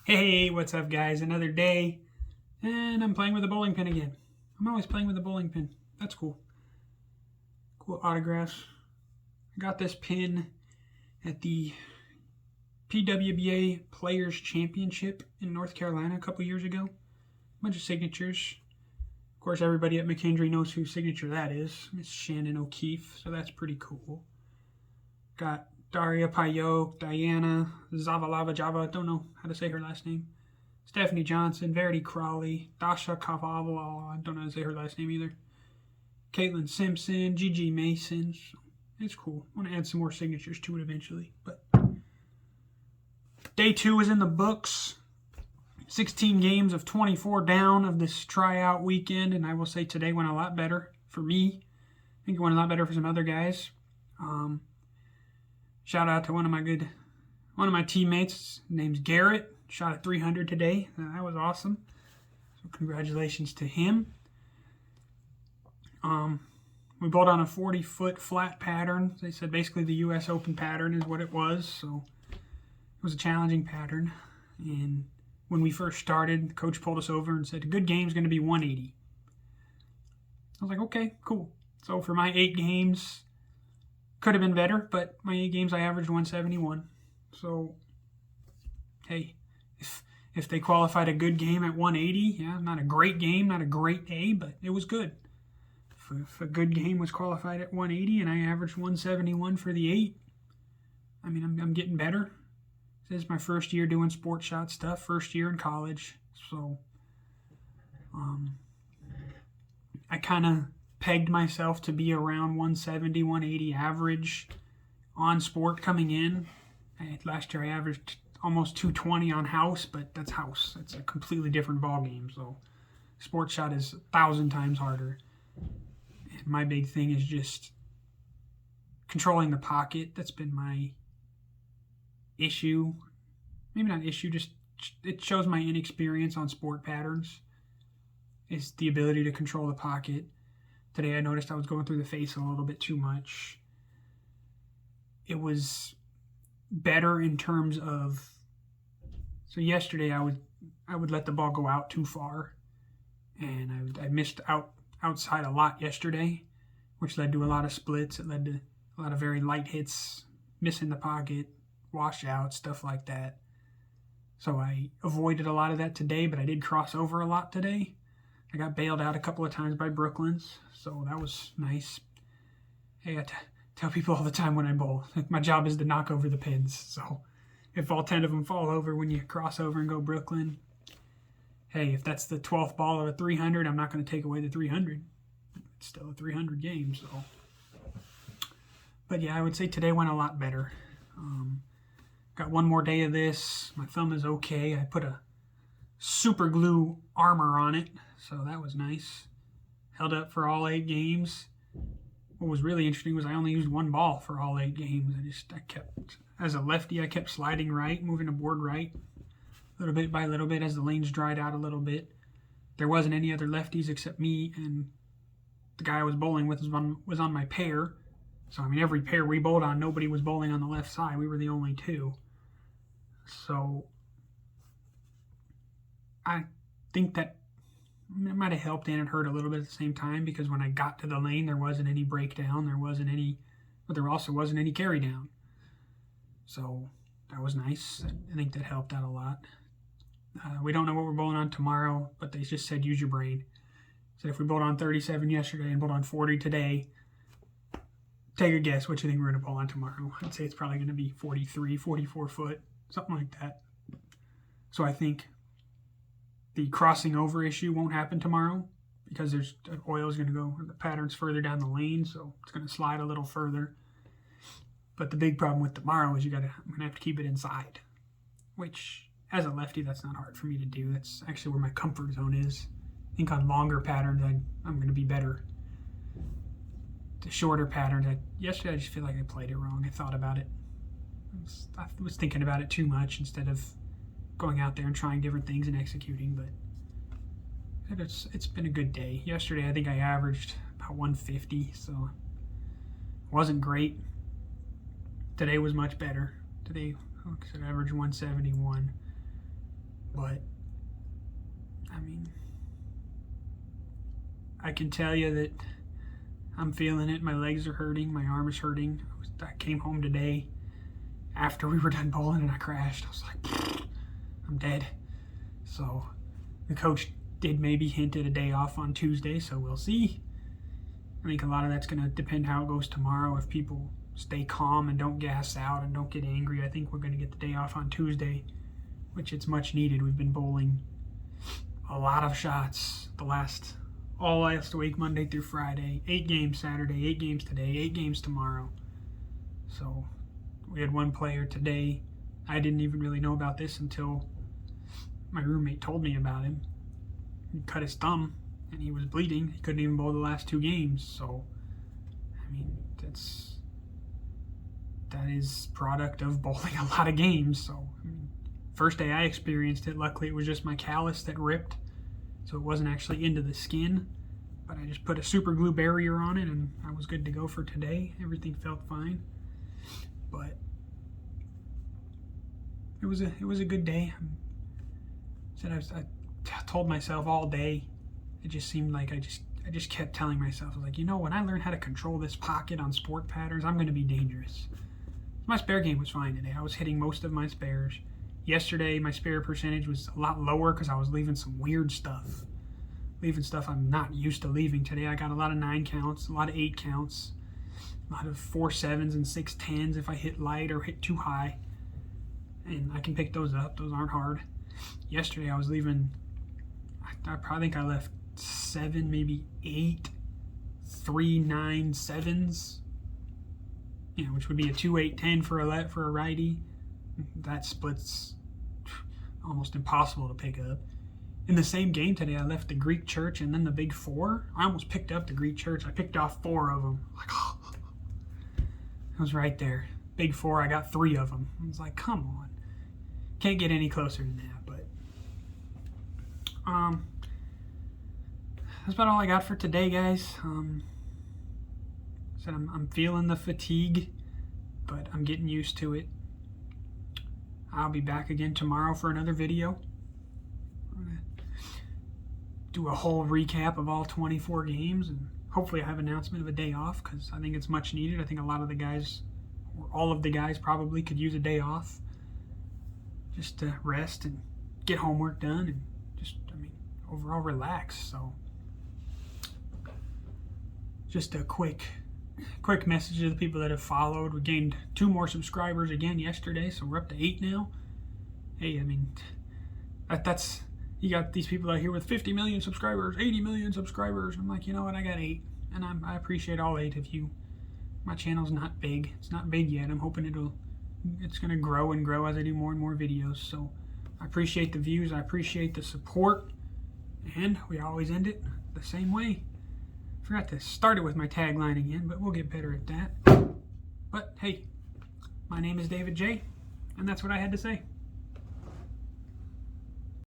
Hey, what's up, guys? Another day, and I'm playing with a bowling pin again. I'm always playing with a bowling pin. That's cool. Cool autographs. I got this pin at the PWBA Players Championship in North Carolina a couple years ago. A bunch of signatures. Of course, everybody at McKendree knows whose signature that is. It's Shannon O'Keefe, so that's pretty cool. Got Daria Payok, Diana Zavalava Java, don't know how to say her last name. Stephanie Johnson, Verity Crawley, Dasha Kavala, I don't know how to say her last name either. Caitlin Simpson, Gigi Mason. So it's cool. I want to add some more signatures to it eventually. But day 2 is in the books. 16 games of 24 down of this tryout weekend, and I will say today went a lot better for me. I think it went a lot better for some other guys. Shout out to one of my teammates. His name's Garrett. Shot at 300 today. That was awesome. So congratulations to him. We bowled on a 40-foot flat pattern. They said basically the U.S. Open pattern is what it was. So it was a challenging pattern. And when we first started, the coach pulled us over and said, a good game's going to be 180. I was like, okay, cool. So for my 8 games, could have been better, but my 8 games I averaged 171. So, hey, if they qualified a good game at 180, yeah, not a great game, not a great day, but it was good. If a good game was qualified at 180 and I averaged 171 for the 8, I mean, I'm getting better. This is my first year doing sports shot stuff, first year in college. So, I kind of pegged myself to be around 170, 180 average on sport coming in. Last year I averaged almost 220 on house, but that's house. It's a completely different ball game. So sports shot is 1,000 times harder. And my big thing is just controlling the pocket. That's been my issue. Maybe not issue, just it shows my inexperience on sport patterns. Is the ability to control the pocket. Today I noticed I was going through the face a little bit too much. It was better in terms of, so yesterday I would let the ball go out too far, and I missed outside a lot yesterday, which led to a lot of splits. It led to a lot of very light hits, missing the pocket, washouts, stuff like that. So I avoided a lot of that today, but I did cross over a lot today. I got bailed out a couple of times by Brooklands, so that was nice. Hey, I tell people all the time when I bowl, my job is to knock over the pins. So if all 10 of them fall over when you cross over and go Brooklyn, hey, if that's the 12th ball of a 300, I'm not going to take away the 300. It's still a 300 game, so. But yeah, I would say today went a lot better. Got one more day of this. My thumb is okay. I put a super glue armor on it, so that was nice. Held up for all 8 games. What was really interesting was I only used one ball for all 8 games. I kept, as a lefty, I kept sliding right, moving the board right, little bit by little bit as the lanes dried out a little bit. There wasn't any other lefties except me, and the guy I was bowling with was on my pair. So, I mean, every pair we bowled on, nobody was bowling on the left side. We were the only 2. So I think that it might have helped and it hurt a little bit at the same time, because when I got to the lane, there wasn't any breakdown. But there also wasn't any carry down. So that was nice. I think that helped out a lot. We don't know what we're bowling on tomorrow, but they just said use your brain. So if we bowled on 37 yesterday and bowled on 40 today, take a guess what you think we're going to bowl on tomorrow. I'd say it's probably going to be 43, 44 foot, something like that. So I think the crossing over issue won't happen tomorrow, because the oil is going to go, the pattern's further down the lane, so it's going to slide a little further. But the big problem with tomorrow is I'm going to have to keep it inside, which as a lefty, that's not hard for me to do. That's actually where my comfort zone is. I think on longer patterns, I'm going to be better. The shorter patterns, yesterday I just feel like I played it wrong. I thought about it. I was thinking about it too much instead of going out there and trying different things and executing, but it's been a good day. Yesterday I think I averaged about 150, so it wasn't great. Today was much better. Today I averaged 171. I can tell you that I'm feeling it. My legs are hurting. My arm is hurting. I came home today after we were done bowling and I crashed. I was like, I'm dead. So the coach did maybe hint at a day off on Tuesday, so we'll see. I think a lot of that's going to depend how it goes tomorrow. If people stay calm and don't gas out and don't get angry, I think we're going to get the day off on Tuesday, which it's much needed. We've been bowling a lot of shots all last week, Monday through Friday. 8 games Saturday, 8 games today, 8 games tomorrow. So we had one player today. I didn't even really know about this until my roommate told me about him. He cut his thumb and he was bleeding. He couldn't even bowl the last 2 games. So, I mean, that is product of bowling a lot of games. So, I mean, first day I experienced it, luckily it was just my callus that ripped. So it wasn't actually into the skin. But I just put a super glue barrier on it and I was good to go for today. Everything felt fine. But it was a good day. I told myself all day, it just seemed like I just kept telling myself, I was like, you know, when I learn how to control this pocket on sport patterns, I'm going to be dangerous. My spare game was fine today. I was hitting most of my spares. Yesterday, my spare percentage was a lot lower because I was leaving some weird stuff. Leaving stuff I'm not used to leaving. Today I got a lot of 9 counts, a lot of 8 counts, a lot of 4 7s and 6 10s if I hit light or hit too high. And I can pick those up. Those aren't hard. Yesterday I was leaving, I probably think I left 7, maybe 8, 3 9 7s. You know, which would be a 2 8 10 for a righty. That split's almost impossible to pick up. In the same game today, I left the Greek Church and then the Big 4. I almost picked up the Greek Church. I picked off 4 of them. Like, oh, I was right there. Big 4, I got 3 of them. I was like, come on. Can't get any closer than that. But that's about all I got for today, guys. Said I'm feeling the fatigue, but I'm getting used to it. I'll be back again tomorrow for another video. I'm gonna do a whole recap of all 24 games, and hopefully I have an announcement of a day off because I think it's much needed. I think a lot of the guys, or all of the guys, probably could use a day off just to rest and get homework done and just, I mean, overall relax. So just a quick message to the people that have followed. We gained 2 more subscribers again yesterday, so we're up to 8 now. Hey, I mean, that's you got these people out here with 50 million subscribers, 80 million subscribers. I'm like, you know what, I got 8, and I appreciate all 8 of you. My channel's not big. It's not big yet. I'm hoping it's gonna grow and grow as I do more and more videos. So I appreciate the views. I appreciate the support, and we always end it the same way. Forgot to start it with my tagline again, but we'll get better at that. But hey, my name is David J, and that's what I had to say.